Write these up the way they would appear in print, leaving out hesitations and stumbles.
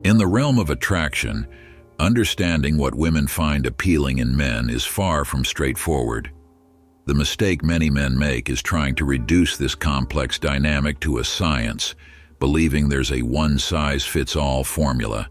In the realm of attraction, understanding what women find appealing in men is far from straightforward. The mistake many men make is trying to reduce this complex dynamic to a science, believing there's a one-size-fits-all formula.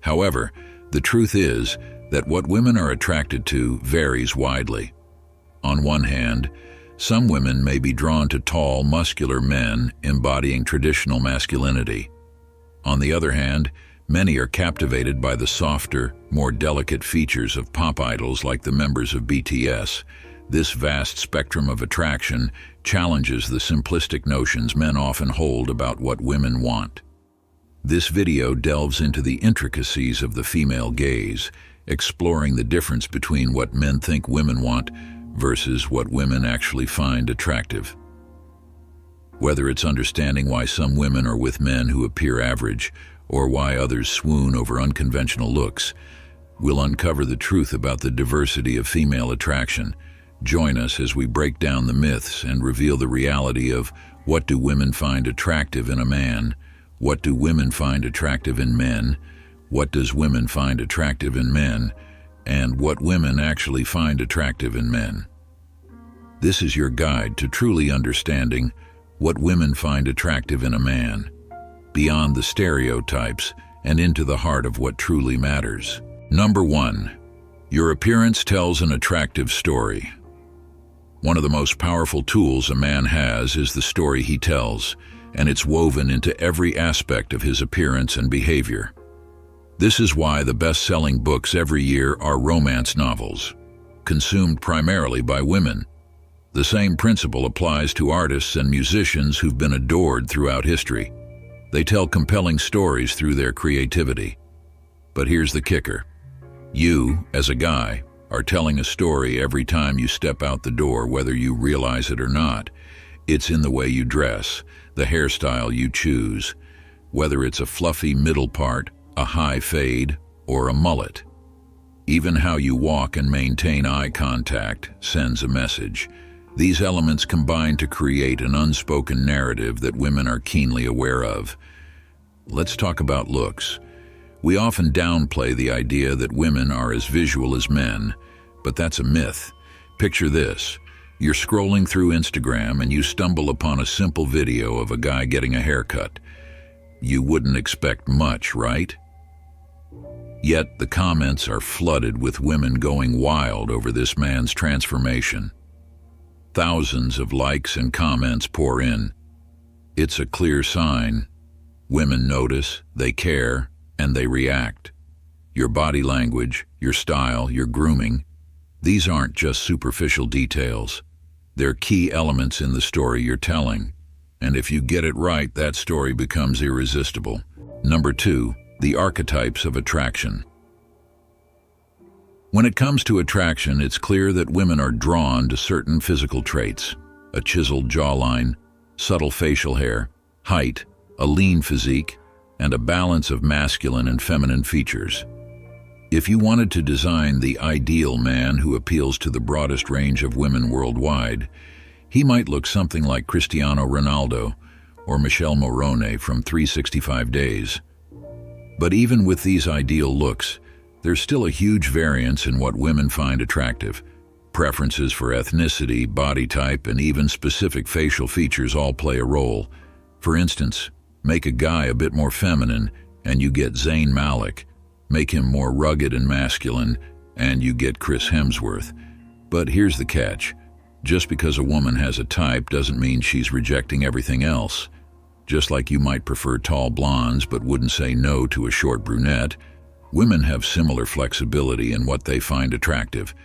However, the truth is that what women are attracted to varies widely. On one hand, some women may be drawn to tall, muscular men embodying traditional masculinity. On the other hand, many are captivated by the softer, more delicate features of pop idols like the members of BTS. This vast spectrum of attraction challenges the simplistic notions men often hold about what women want. This video delves into the intricacies of the female gaze, exploring the difference between what men think women want versus what women actually find attractive. Whether it's understanding why some women are with men who appear average, or why others swoon over unconventional looks, we'll uncover the truth about the diversity of female attraction. Join us as we break down the myths and reveal the reality of what do women find attractive in a man, what do women find attractive in men, what does women find attractive in men, and what women actually find attractive in men. This is your guide to truly understanding what women find attractive in a man, beyond the stereotypes and into the heart of what truly matters. Number 1. Your appearance tells an attractive story. One of the most powerful tools a man has is the story he tells, and it's woven into every aspect of his appearance and behavior. This is why the best-selling books every year are romance novels, consumed primarily by women. The same principle applies to artists and musicians who've been adored throughout history. They tell compelling stories through their creativity. But here's the kicker. You, as a guy, are telling a story every time you step out the door, whether you realize it or not. It's in the way you dress, the hairstyle you choose, whether it's a fluffy middle part, a high fade, or a mullet. Even how you walk and maintain eye contact sends a message. These elements combine to create an unspoken narrative that women are keenly aware of. Let's talk about looks. We often downplay the idea that women are as visual as men, but that's a myth. Picture this. You're scrolling through Instagram and you stumble upon a simple video of a guy getting a haircut. You wouldn't expect much, right? Yet the comments are flooded with women going wild over this man's transformation. Thousands of likes and comments pour in. It's a clear sign. Women notice, they care, and they react. Your body language, your style, your grooming, these aren't just superficial details. They're key elements in the story you're telling. And if you get it right, that story becomes irresistible. Number 2, the archetypes of attraction. When it comes to attraction, it's clear that women are drawn to certain physical traits: a chiseled jawline, subtle facial hair, height, a lean physique, and a balance of masculine and feminine features. If you wanted to design the ideal man who appeals to the broadest range of women worldwide, he might look something like Cristiano Ronaldo or Michelle Morone from 365 Days. But even with these ideal looks, there's still a huge variance in what women find attractive. Preferences for ethnicity, body type, and even specific facial features all play a role. For instance, make a guy a bit more feminine, and you get Zayn Malik. Make him more rugged and masculine, and you get Chris Hemsworth. But here's the catch. Just because a woman has a type doesn't mean she's rejecting everything else. Just like you might prefer tall blondes but wouldn't say no to a short brunette, women have similar flexibility in what they find attractive.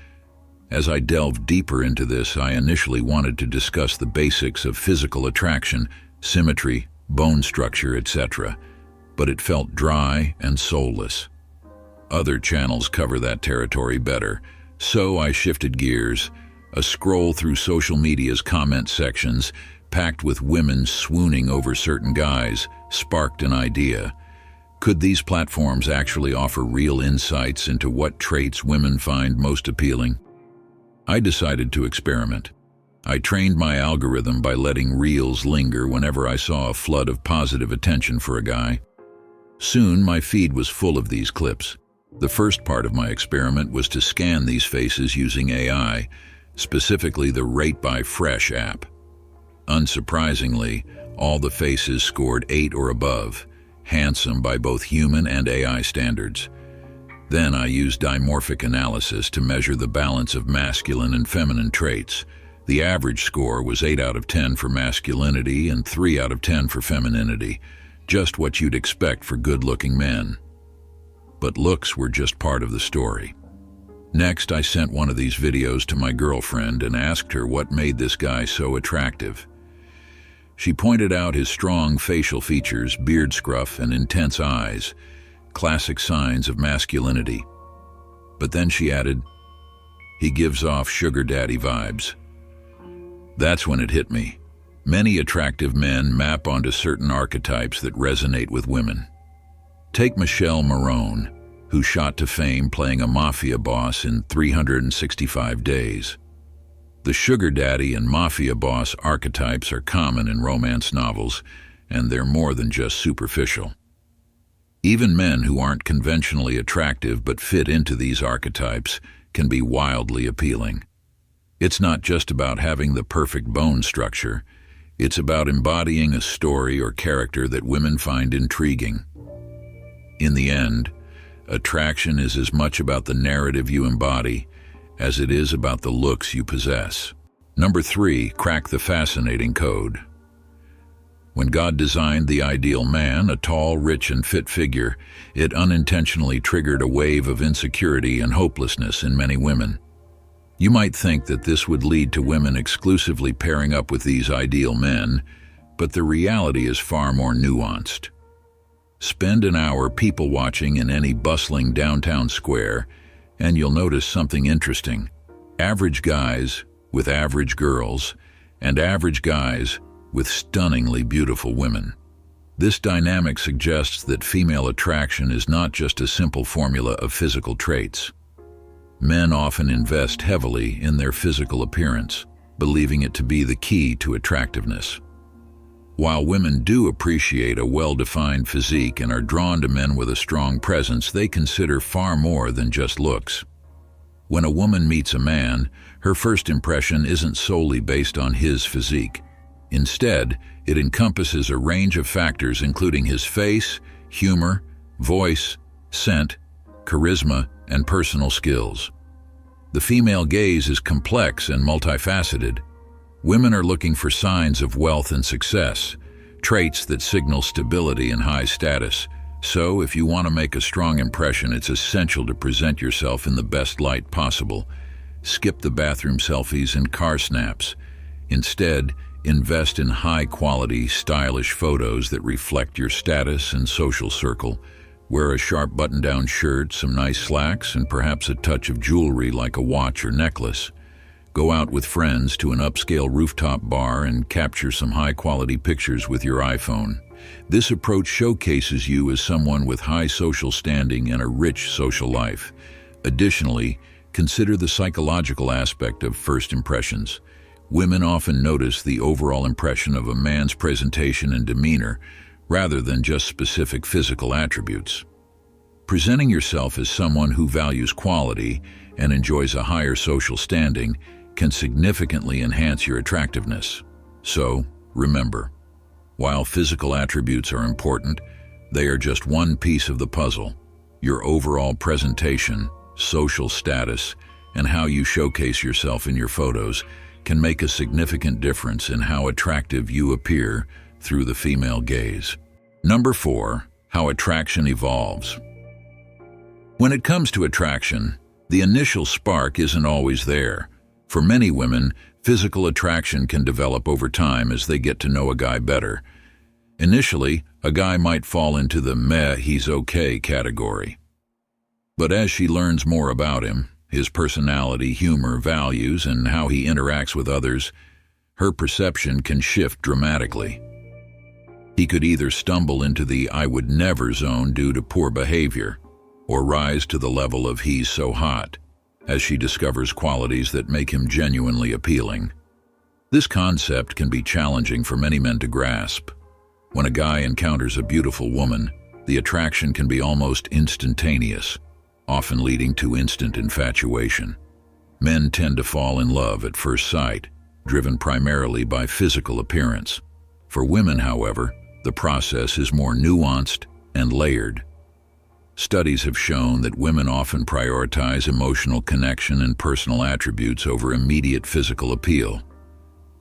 As I delved deeper into this, I initially wanted to discuss the basics of physical attraction, symmetry, bone structure, etc., but it felt dry and soulless. Other channels cover that territory better, so I shifted gears. A scroll through social media's comment sections, packed with women swooning over certain guys, sparked an idea. Could these platforms actually offer real insights into what traits women find most appealing? I decided to experiment. I trained my algorithm by letting reels linger whenever I saw a flood of positive attention for a guy. Soon, my feed was full of these clips. The first part of my experiment was to scan these faces using AI, specifically the Rate by Fresh app. Unsurprisingly, all the faces scored 8 or above, handsome by both human and AI standards. Then I used dimorphic analysis to measure the balance of masculine and feminine traits. The average score was 8 out of 10 for masculinity and 3 out of 10 for femininity, just what you'd expect for good-looking men. But looks were just part of the story. Next, I sent one of these videos to my girlfriend and asked her what made this guy so attractive. She pointed out his strong facial features, beard scruff, and intense eyes, classic signs of masculinity. But then she added, "He gives off sugar daddy vibes." That's when it hit me. Many attractive men map onto certain archetypes that resonate with women. Take Michelle Marone, who shot to fame playing a mafia boss in 365 Days. The sugar daddy and mafia boss archetypes are common in romance novels, and they're more than just superficial. Even men who aren't conventionally attractive but fit into these archetypes can be wildly appealing. It's not just about having the perfect bone structure, it's about embodying a story or character that women find intriguing. In the end, attraction is as much about the narrative you embody as it is about the looks you possess. Number 3, crack the fascinating code. When God designed the ideal man, a tall, rich, and fit figure, it unintentionally triggered a wave of insecurity and hopelessness in many women. You might think that this would lead to women exclusively pairing up with these ideal men, but the reality is far more nuanced. Spend an hour people-watching in any bustling downtown square, and you'll notice something interesting. Average guys with average girls, and average guys with stunningly beautiful women. This dynamic suggests that female attraction is not just a simple formula of physical traits. Men often invest heavily in their physical appearance, believing it to be the key to attractiveness. While women do appreciate a well-defined physique and are drawn to men with a strong presence, they consider far more than just looks. When a woman meets a man, her first impression isn't solely based on his physique. Instead, it encompasses a range of factors including his face, humor, voice, scent, charisma, and personal skills. The female gaze is complex and multifaceted. Women are looking for signs of wealth and success, traits that signal stability and high status. So, if you want to make a strong impression, it's essential to present yourself in the best light possible. Skip the bathroom selfies and car snaps. Instead, invest in high-quality, stylish photos that reflect your status and social circle. Wear a sharp button-down shirt, some nice slacks, and perhaps a touch of jewelry like a watch or necklace. Go out with friends to an upscale rooftop bar and capture some high-quality pictures with your iPhone. This approach showcases you as someone with high social standing and a rich social life. Additionally, consider the psychological aspect of first impressions. Women often notice the overall impression of a man's presentation and demeanor, rather than just specific physical attributes. Presenting yourself as someone who values quality and enjoys a higher social standing can significantly enhance your attractiveness. So, remember, while physical attributes are important, they are just one piece of the puzzle. Your overall presentation, social status, and how you showcase yourself in your photos can make a significant difference in how attractive you appear through the female gaze. Number 4, how attraction evolves. When it comes to attraction, the initial spark isn't always there. For many women, physical attraction can develop over time as they get to know a guy better. Initially, a guy might fall into the meh, he's okay category. But as she learns more about him, his personality, humor, values, and how he interacts with others, her perception can shift dramatically. He could either stumble into the I would never zone due to poor behavior, or rise to the level of he's so hot, as she discovers qualities that make him genuinely appealing. This concept can be challenging for many men to grasp. When a guy encounters a beautiful woman, the attraction can be almost instantaneous, often leading to instant infatuation. Men tend to fall in love at first sight, driven primarily by physical appearance. For women, however, the process is more nuanced and layered. Studies have shown that women often prioritize emotional connection and personal attributes over immediate physical appeal.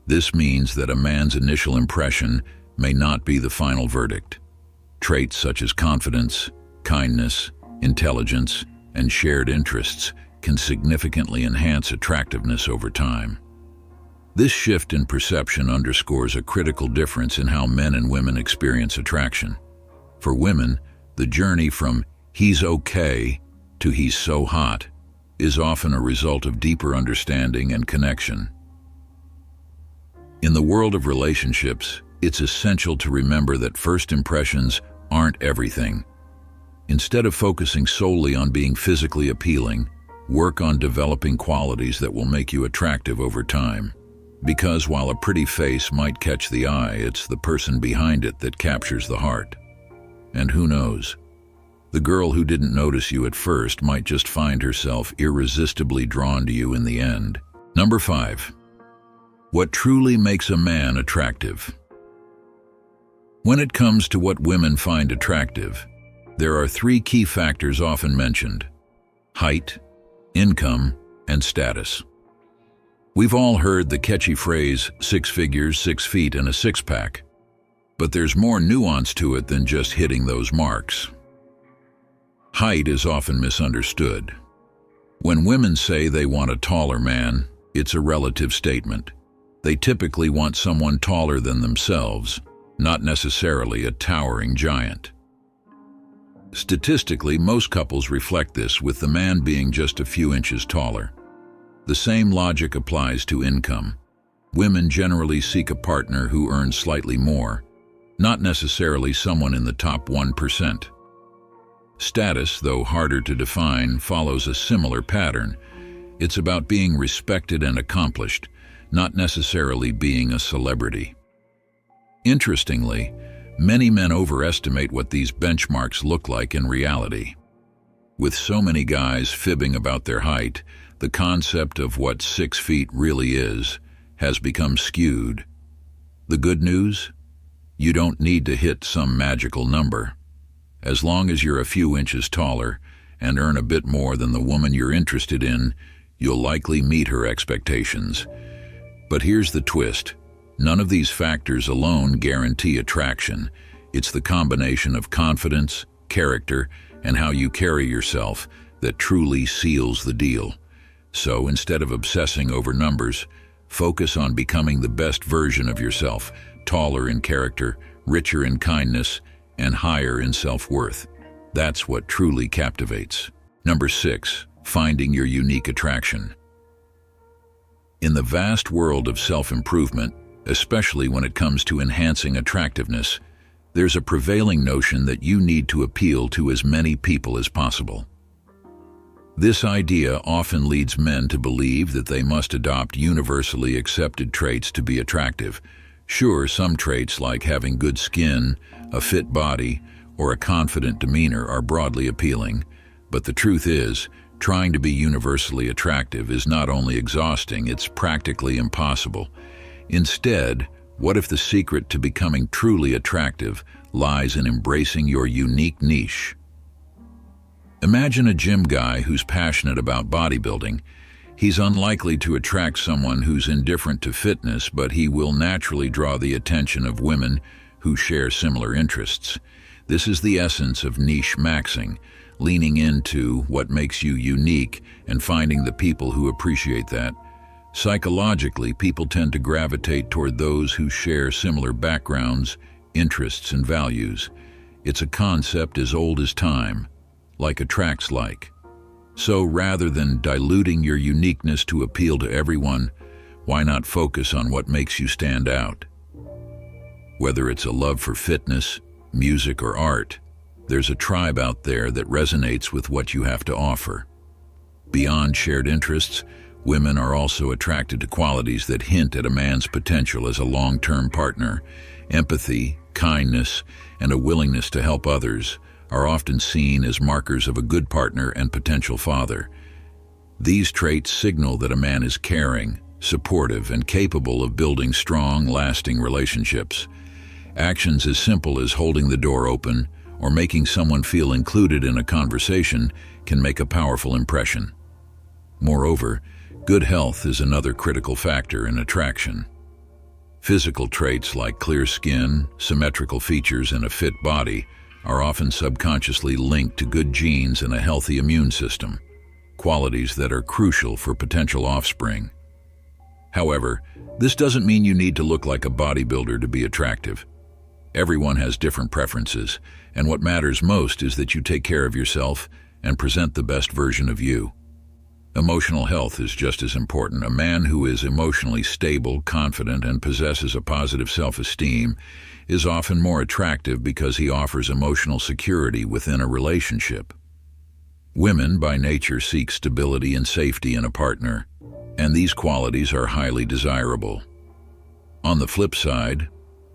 This means that a man's initial impression may not be the final verdict. Traits such as confidence, kindness, intelligence, and shared interests can significantly enhance attractiveness over time. This shift in perception underscores a critical difference in how men and women experience attraction. For women, the journey from "he's okay" to "he's so hot" is often a result of deeper understanding and connection. In the world of relationships, it's essential to remember that first impressions aren't everything. Instead of focusing solely on being physically appealing, work on developing qualities that will make you attractive over time. Because while a pretty face might catch the eye, it's the person behind it that captures the heart. And who knows? The girl who didn't notice you at first might just find herself irresistibly drawn to you in the end. Number 5. What truly makes a man attractive? When it comes to what women find attractive, there are 3 key factors often mentioned: height, income, and status. We've all heard the catchy phrase, 6 figures, 6 feet, and a six-pack. But there's more nuance to it than just hitting those marks. Height is often misunderstood. When women say they want a taller man, it's a relative statement. They typically want someone taller than themselves, not necessarily a towering giant. Statistically, most couples reflect this, with the man being just a few inches taller. The same logic applies to income. Women generally seek a partner who earns slightly more, not necessarily someone in the top 1%. Status, though harder to define, follows a similar pattern. It's about being respected and accomplished, not necessarily being a celebrity. Interestingly, many men overestimate what these benchmarks look like in reality. With so many guys fibbing about their height, the concept of what 6 feet really is has become skewed. The good news? You don't need to hit some magical number. As long as you're a few inches taller and earn a bit more than the woman you're interested in, you'll likely meet her expectations. But here's the twist. None of these factors alone guarantee attraction. It's the combination of confidence, character, and how you carry yourself that truly seals the deal. So instead of obsessing over numbers, focus on becoming the best version of yourself, taller in character, richer in kindness, and higher in self-worth. That's what truly captivates. Number 6, finding your unique attraction. In the vast world of self-improvement, especially when it comes to enhancing attractiveness, there's a prevailing notion that you need to appeal to as many people as possible. This idea often leads men to believe that they must adopt universally accepted traits to be attractive. Sure, some traits like having good skin, a fit body, or a confident demeanor are broadly appealing, but the truth is, trying to be universally attractive is not only exhausting, it's practically impossible. Instead, what if the secret to becoming truly attractive lies in embracing your unique niche? Imagine a gym guy who's passionate about bodybuilding. He's unlikely to attract someone who's indifferent to fitness, but he will naturally draw the attention of women who share similar interests. This is the essence of niche maxing, leaning into what makes you unique and finding the people who appreciate that. Psychologically, people tend to gravitate toward those who share similar backgrounds, interests, and values. It's a concept as old as time, like attracts like. So rather than diluting your uniqueness to appeal to everyone, why not focus on what makes you stand out? Whether it's a love for fitness, music, or art, there's a tribe out there that resonates with what you have to offer. Beyond shared interests, women are also attracted to qualities that hint at a man's potential as a long-term partner. Empathy, kindness, and a willingness to help others are often seen as markers of a good partner and potential father. These traits signal that a man is caring, supportive, and capable of building strong, lasting relationships. Actions as simple as holding the door open or making someone feel included in a conversation can make a powerful impression. Moreover, good health is another critical factor in attraction. Physical traits like clear skin, symmetrical features, and a fit body are often subconsciously linked to good genes and a healthy immune system, qualities that are crucial for potential offspring. However, this doesn't mean you need to look like a bodybuilder to be attractive. Everyone has different preferences, and what matters most is that you take care of yourself and present the best version of you. Emotional health is just as important. A man who is emotionally stable, confident, and possesses a positive self-esteem is often more attractive because he offers emotional security within a relationship. Women, by nature, seek stability and safety in a partner, and these qualities are highly desirable. On the flip side,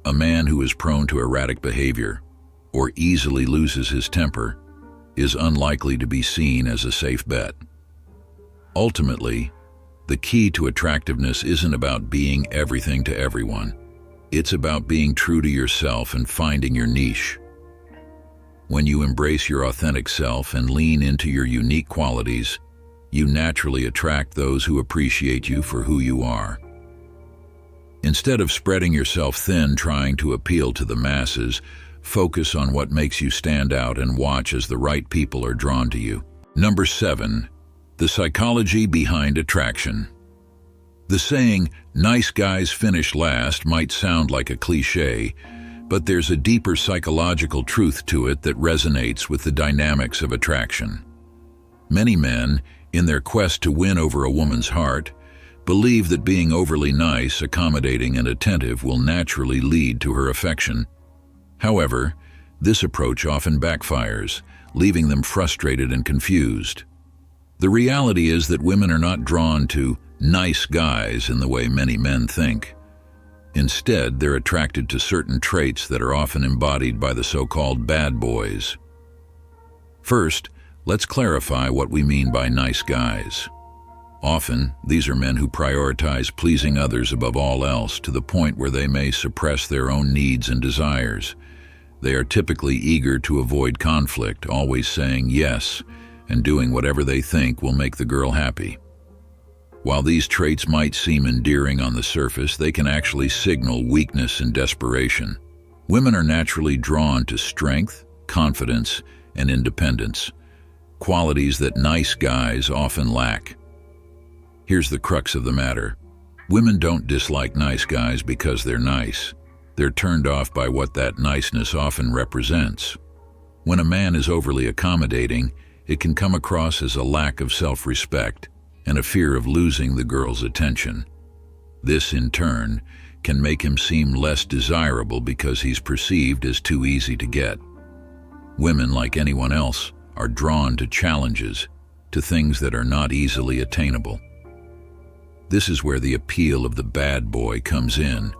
a man who is prone to erratic behavior or easily loses his temper is unlikely to be seen as a safe bet. Ultimately, the key to attractiveness isn't about being everything to everyone. It's about being true to yourself and finding your niche. When you embrace your authentic self and lean into your unique qualities, you naturally attract those who appreciate you for who you are. Instead of spreading yourself thin trying to appeal to the masses, focus on what makes you stand out and watch as the right people are drawn to you. Number 7. The psychology behind attraction. The saying, "nice guys finish last," might sound like a cliché, but there's a deeper psychological truth to it that resonates with the dynamics of attraction. Many men, in their quest to win over a woman's heart, believe that being overly nice, accommodating, and attentive will naturally lead to her affection. However, this approach often backfires, leaving them frustrated and confused. The reality is that women are not drawn to nice guys in the way many men think. Instead, they're attracted to certain traits that are often embodied by the so-called bad boys. First, let's clarify what we mean by nice guys. Often, these are men who prioritize pleasing others above all else to the point where they may suppress their own needs and desires. They are typically eager to avoid conflict, always saying yes, and doing whatever they think will make the girl happy. While these traits might seem endearing on the surface, they can actually signal weakness and desperation. Women are naturally drawn to strength, confidence, and independence, qualities that nice guys often lack. Here's the crux of the matter. Women don't dislike nice guys because they're nice. They're turned off by what that niceness often represents. When a man is overly accommodating, it can come across as a lack of self-respect and a fear of losing the girl's attention. This, in turn, can make him seem less desirable because he's perceived as too easy to get. Women, like anyone else, are drawn to challenges, to things that are not easily attainable. This is where the appeal of the bad boy comes in,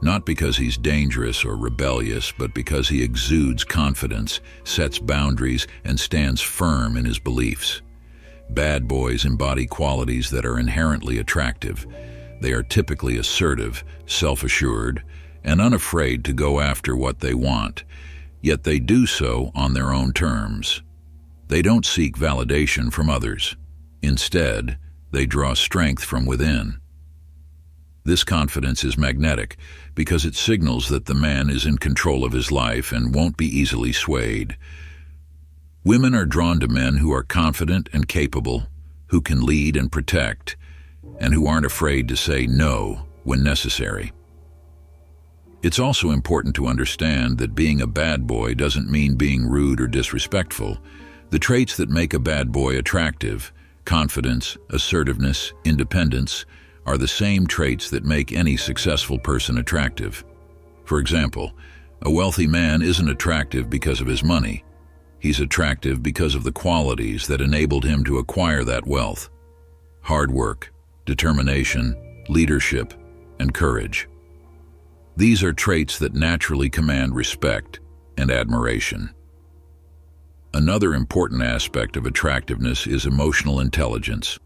not because he's dangerous or rebellious, but because he exudes confidence, sets boundaries, and stands firm in his beliefs. Bad boys embody qualities that are inherently attractive. They are typically assertive, self-assured, and unafraid to go after what they want, yet they do so on their own terms. They don't seek validation from others. Instead, they draw strength from within. This confidence is magnetic because it signals that the man is in control of his life and won't be easily swayed. Women are drawn to men who are confident and capable, who can lead and protect, and who aren't afraid to say no when necessary. It's also important to understand that being a bad boy doesn't mean being rude or disrespectful. The traits that make a bad boy attractive, confidence, assertiveness, independence, are the same traits that make any successful person attractive. For example, a wealthy man isn't attractive because of his money. He's attractive because of the qualities that enabled him to acquire that wealth: hard work, determination, leadership, and courage. These are traits that naturally command respect and admiration. Another important aspect of attractiveness is emotional intelligence.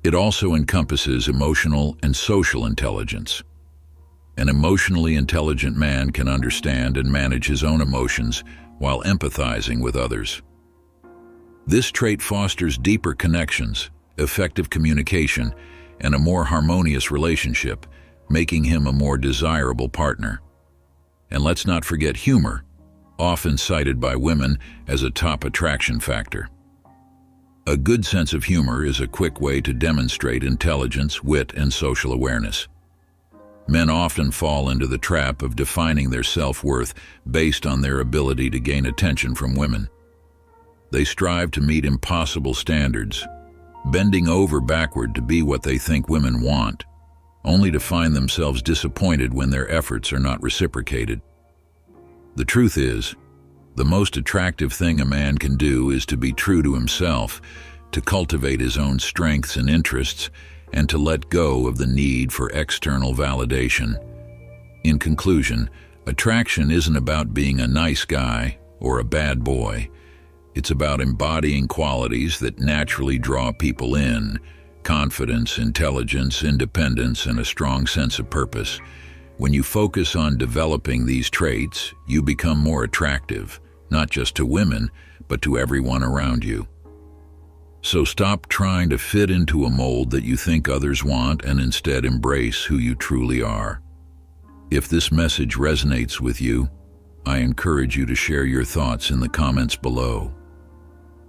It also encompasses emotional and social intelligence. An emotionally intelligent man can understand and manage his own emotions while empathizing with others. This trait fosters deeper connections, effective communication, and a more harmonious relationship, making him a more desirable partner. And let's not forget humor, often cited by women as a top attraction factor. A good sense of humor is a quick way to demonstrate intelligence, wit, and social awareness. Men often fall into the trap of defining their self-worth based on their ability to gain attention from women. They strive to meet impossible standards, bending over backward to be what they think women want, only to find themselves disappointed when their efforts are not reciprocated. The truth is, the most attractive thing a man can do is to be true to himself, to cultivate his own strengths and interests, and to let go of the need for external validation. In conclusion, attraction isn't about being a nice guy or a bad boy. It's about embodying qualities that naturally draw people in: confidence, intelligence, independence, and a strong sense of purpose. When you focus on developing these traits, you become more attractive, not just to women, but to everyone around you. So stop trying to fit into a mold that you think others want and instead embrace who you truly are. If this message resonates with you, I encourage you to share your thoughts in the comments below.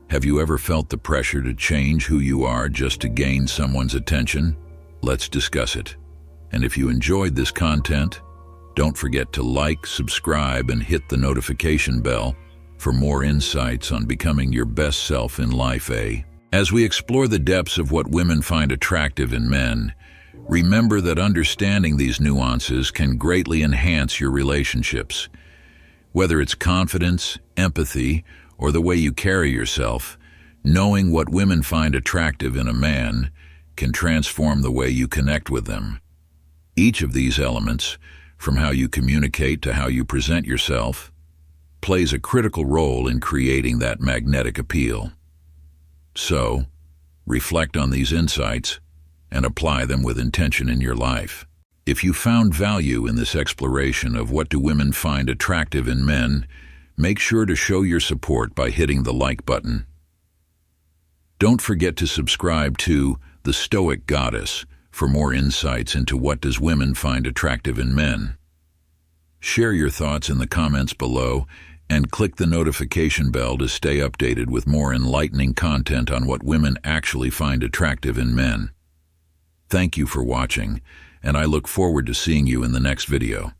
Have you ever felt the pressure to change who you are just to gain someone's attention? Let's discuss it. And if you enjoyed this content, don't forget to like, subscribe, and hit the notification bell for more insights on becoming your best self in life. As we explore the depths of what women find attractive in men, remember that understanding these nuances can greatly enhance your relationships. Whether it's confidence, empathy, or the way you carry yourself, knowing what women find attractive in a man can transform the way you connect with them. Each of these elements, from how you communicate to how you present yourself, plays a critical role in creating that magnetic appeal. So, reflect on these insights and apply them with intention in your life. If you found value in this exploration of what do women find attractive in men, make sure to show your support by hitting the like button. Don't forget to subscribe to The Stoic Goddess for more insights into what does women find attractive in men. Share your thoughts in the comments below and click the notification bell to stay updated with more enlightening content on what women actually find attractive in men. Thank you for watching, and I look forward to seeing you in the next video.